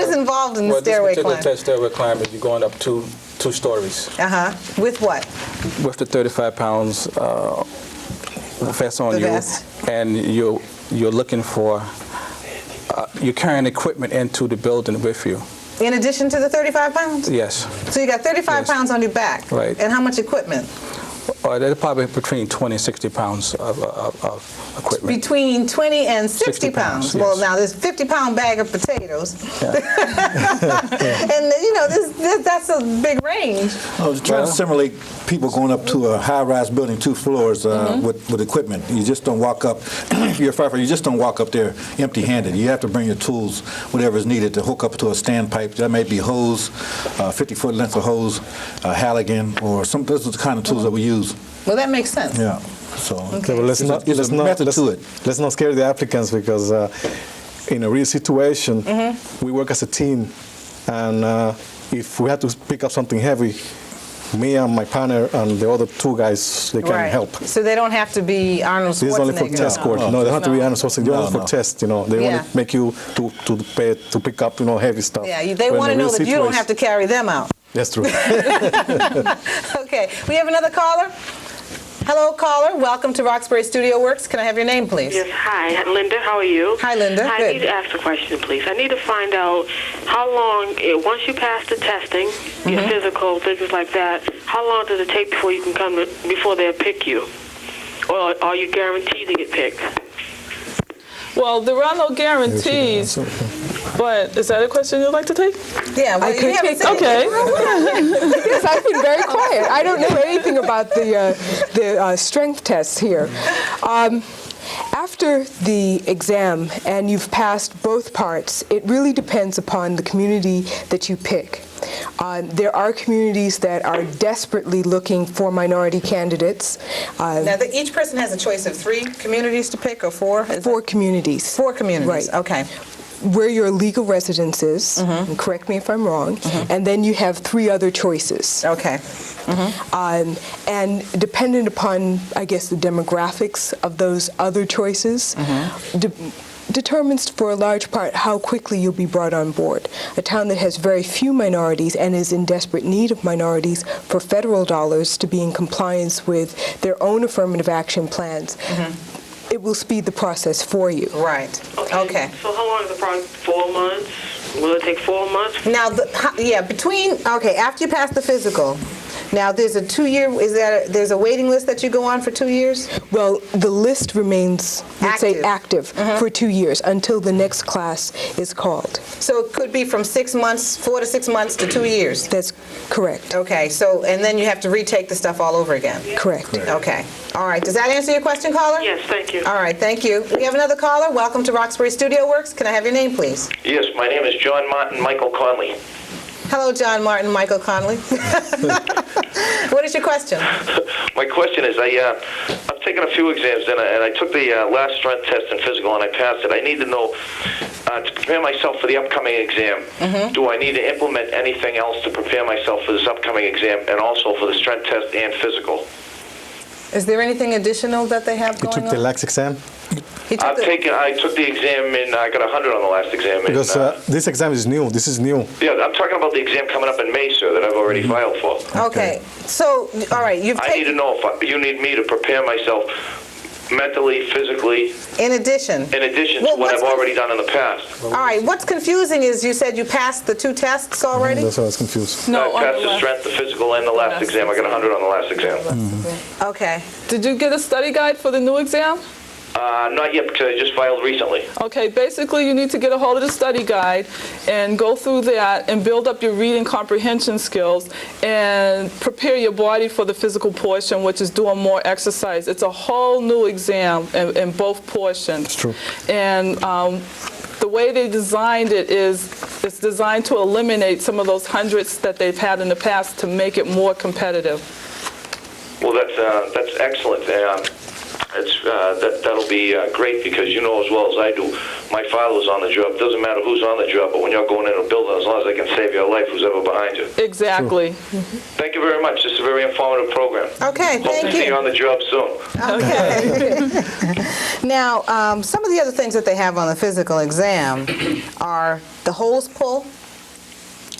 A: is involved in the stairway
E: This
A: climb?
E: particular stairway climb is you're going up two stories.
A: With what?
E: With the 35 pounds vest on
A: The
E: you,
A: vest.
E: and you're looking for you're carrying equipment into the building with you.
A: In addition to the 35 pounds?
E: Yes.
A: So you got 35 pounds on your back.
E: Right.
A: And how much equipment?
E: They're probably between 20 and 60 pounds of equipment.
A: Between 20 and 60 pounds.
E: yes.
A: Well, now there's a 50-pound bag of potatoes.
E: Yeah.
A: And, that's a big range.
B: I was trying to simulate people going up to a high-rise building, 2 floors, with equipment. You just don't walk up. If you're a firefighter, you just don't walk up there empty-handed. You have to bring your tools, whatever is needed, to hook up to a standpipe. That may be hose, 50-foot length of hose, Halligan, or some. Those are the kind of tools that we use.
A: Well, that makes sense.
B: Yeah. So
F: Okay, well, let's not scare the applicants, because in a real situation, we work as a team, and if we had to pick up something heavy, me and my partner and the other 2 guys, they can help.
A: So they don't have to be Arnold Schwarzenegger.
F: This is only for test court. No, they don't have to be Arnold Schwarzenegger. They're only for test. They only make you to pick up heavy stuff.
A: Yeah, they want to know that you don't have to carry them out.
F: That's true.
A: Okay, we have another caller. Hello, caller. Welcome to Roxbury Studio Works. Can I have your name, please?
U: Yes, hi. Linda, how are you?
A: Hi, Linda.
U: I
A: Good.
U: need to ask a question, please. I need to find out how long, once you pass the testing, your physical, things like that, how long does it take before you can come before they'll pick you? Or are you guaranteed to get picked?
C: Well, there are no guarantees, but is that a question you'd like to take?
A: Yeah, well,
W: I could take that.
C: Okay.
W: Yes, I've been very quiet. I don't know anything about the strength tests here. After the exam and you've passed both parts, it really depends upon the community that you pick. There are communities that are desperately looking for minority candidates.
A: Now, each person has a choice of 3 communities to pick, or 4?
W: 4 communities.
A: 4 communities,
W: right.
A: Okay.
W: Where your legal residence is, and correct me if I'm wrong, and then you have 3 other choices.
A: Okay.
W: And dependent upon, I guess, the demographics of those other choices, determines for a large part how quickly you'll be brought on board. A town that has very few minorities and is in desperate need of minorities for federal dollars to be in compliance with their own affirmative action plans, it will speed the process for you.
A: Right. Okay.
U: So how long is the process? 4 months? Will it take 4 months?
A: Now, after you pass the physical, now there's a 2-year, there's a waiting list that you go on for 2 years?
W: Well, the list remains, let's say, active for 2 years until the next class is called.
A: So it could be from 6 months, 4 to 6 months to 2 years?
W: That's correct.
A: Okay, so, and then you have to retake the stuff all over again?
W: Correct.
A: Okay. All right. Does that answer your question, caller?
U: Yes, thank you.
A: All right, thank you. We have another caller. Welcome to Roxbury Studio Works. Can I have your name, please?
I: Yes, my name is John Martin Michael Conley.
A: Hello, John Martin Michael Conley. What is your question?
I: My question is, I've taken a few exams, and I took the last strength test and physical, and I passed it. I need to know, to prepare myself for the upcoming exam, do I need to implement anything else to prepare myself for this upcoming exam, and also for the strength test and physical?
A: Is there anything additional that they have going on?
F: You took the last exam?
I: I took the exam, and I got 100 on the last exam.
F: Because this exam is new. This is new.
I: Yeah, I'm talking about the exam coming up in May, sir, that I've already filed for.
A: Okay. So, all right,
I: I need to know if you need me to prepare myself mentally, physically.
A: In addition
I: to what I've already done in the past.
A: All right. What's confusing is you said you passed the 2 tests already?
F: That's why I was confused.
I: No, I passed the strength, the physical, and the last exam. I got 100 on the last exam.
A: Okay.
C: Did you get a study guide for the new exam?
I: Not yet, because I just filed recently.
C: Okay, basically you need to get a hold of the study guide and go through that and build up your reading comprehension skills and prepare your body for the physical portion, which is doing more exercise. It's a whole new exam in both portions.
F: That's true.
C: And the way they designed it is it's designed to eliminate some of those hundreds that they've had in the past to make it more competitive.
I: Well, that's excellent. That'll be great, because you know as well as I do, my father was on the job. It doesn't matter who's on the job, but when you're going in a building, as long as they can save your life, who's ever behind you.
C: Exactly.
I: Thank you very much. This is a very informative program.
A: Okay,
I: Hope
A: thank
I: to see you on the job soon.
A: Okay. Now, some of the other things that they have on the physical exam are the hose pull.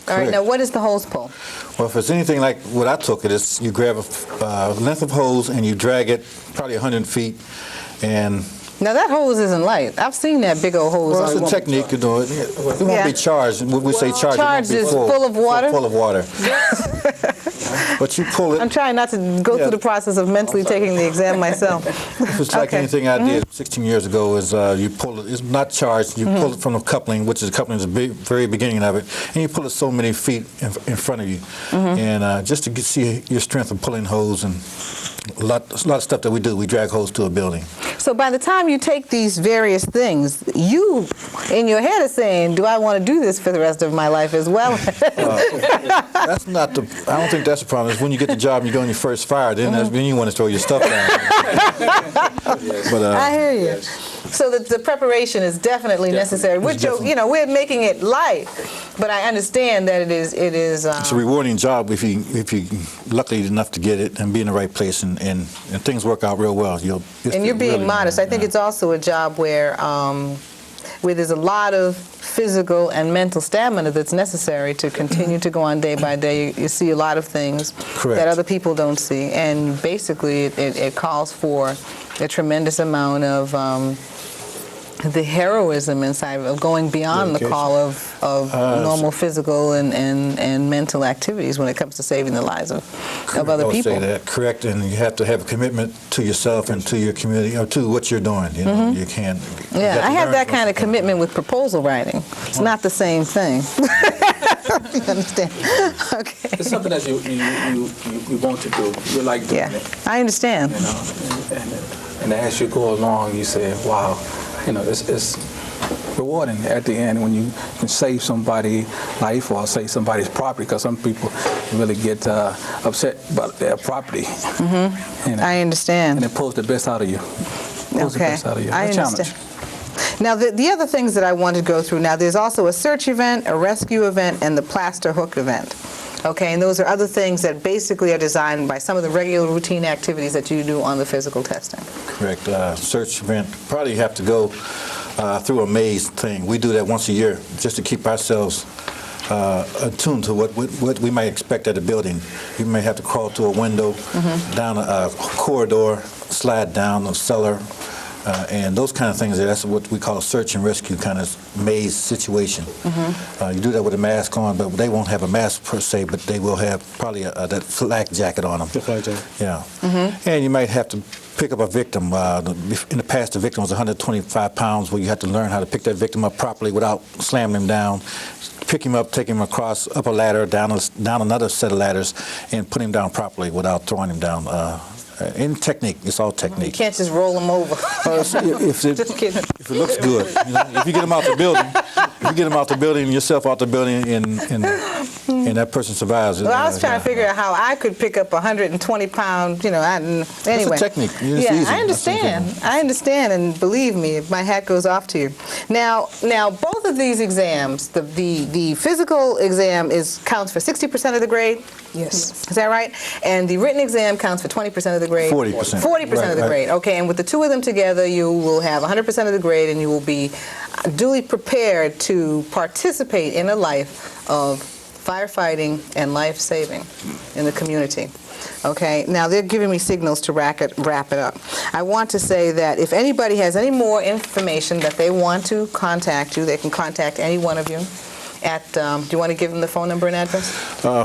A: All right, now what is the hose pull?
B: Well, if it's anything like what I took, you grab a length of hose and you drag it probably 100 feet, and
A: now that hose isn't light. I've seen that big old hose.
B: Well, it's a technique, you know. It won't be charged. When we say charged,
A: charged
B: it won't be
A: is full of water?
B: Full of water. But you pull it.
A: I'm trying not to go through the process of mentally taking the exam myself.
B: If it's like anything I did 16 years ago, is you pull it. It's not charged. You pull it from the coupling, which is the coupling is the very beginning of it, and you pull it so many feet in front of you, and just to see your strength of pulling hose and a lot of stuff that we do. We drag hose to a building.
A: So by the time you take these various things, you in your head are saying, "Do I want to do this for the rest of my life as well?"
B: That's not the. I don't think that's the problem. Is when you get the job and you go on your first fire, then that's when you want to throw your stuff down. But
A: I hear you. So the preparation is definitely necessary. We're making it light, but I understand that it is.
B: It's a rewarding job if you lucky enough to get it and be in the right place and things work out real well.
A: And you're being modest. I think it's also a job where there's a lot of physical and mental stamina that's necessary to continue to go on day by day. You see a lot of things that other people don't see, and basically it calls for a tremendous amount of the heroism inside of going beyond the call of normal physical and mental activities when it comes to saving the lives of other people.
B: I would say that, correct, and you have to have a commitment to yourself and to your community, or to what you're doing. You know, you can't.
A: Yeah, I have that kind of commitment with proposal writing. It's not the same thing. You understand? Okay.
E: It's something that you want to do. You like doing it.
A: I understand.
E: You know, and as you go along, you say, "Wow, you know, it's rewarding at the end when you can save somebody's life or save somebody's property, because some people really get upset about their property. And,
A: I understand.
E: And it pulls the best out of you. Pulls the best out of you.
A: I
E: It's a
A: understand.
E: challenge.
A: Now, the other things that I want to go through, now there's also a search event, a rescue event, and the plaster hook event. Okay, and those are other things that basically are designed by some of the regular routine activities that you do on the physical testing.
B: Correct. Search event, probably have to go through a maze thing. We do that once a year just to keep ourselves attuned to what we might expect at a building. You may have to crawl through a window, down a corridor, slide down a cellar, and those kind of things. That's what we call a search and rescue kind of maze situation. You do that with a mask on, but they won't have a mask per se, but they will have probably that flak jacket on them.
F: The flak jacket.
B: Yeah. And you might have to pick up a victim. In the past, the victim was 125 pounds, where you have to learn how to pick that victim up properly without slamming him down. Pick him up, take him across up a ladder, down another set of ladders, and put him down properly without throwing him down. In technique, it's all technique.
A: You can't just roll them over.
B: Just kidding. If it looks good, if you get them out the building, yourself out the building, and that person survives.
A: Well, I was trying to figure out how I could pick up 120-pound, anyway.
B: It's a technique. It's easy.
A: I understand. I understand, and believe me, my hat goes off to you. Now, both of these exams, the physical exam counts for 60% of the grade.
W: Yes.
A: Is that right? And the written exam counts for 20% of the grade.
B: 40%.
A: 40% of the grade. Okay, and with the two of them together, you will have 100% of the grade, and you will be duly prepared to participate in a life of firefighting and life saving in the community. Okay, now they're giving me signals to wrap it up. I want to say that if anybody has any more information that they want to contact you, they can contact any one of you. Do you want to give them the phone number and address?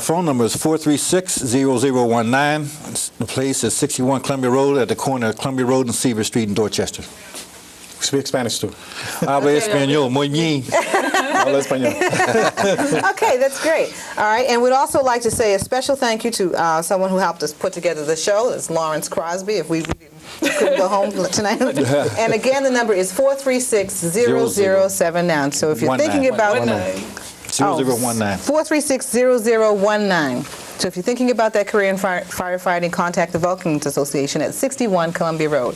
B: Phone number is 436-0019. The place is 61 Columbia Road at the corner of Columbia Road and Seaver Street in Dorchester.
F: We speak Spanish too.
B: Hablo español, muy bien.
F: Hablo español.
A: Okay, that's great. All right, and we'd also like to say a special thank you to someone who helped us put together the show. It's Lawrence Crosby. If we couldn't go home tonight. And again, the number is 436-0079. So if you're thinking about
B: 0019.
A: 436-0019. So if you're thinking about that career in firefighting, contact the Vulcans Association at 61 Columbia Road.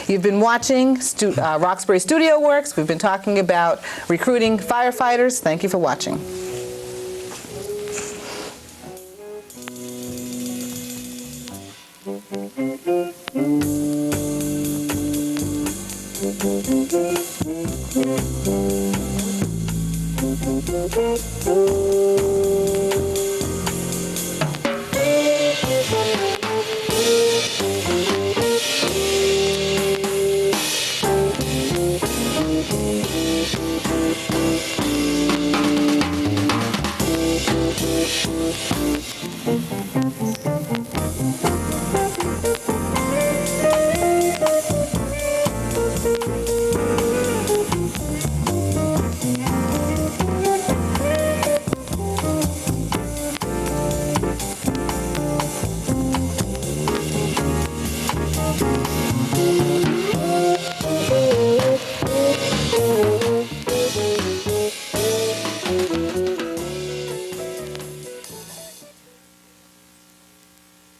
A: You've been watching Roxbury Studio Works. We've been talking about recruiting firefighters. Thank you for watching.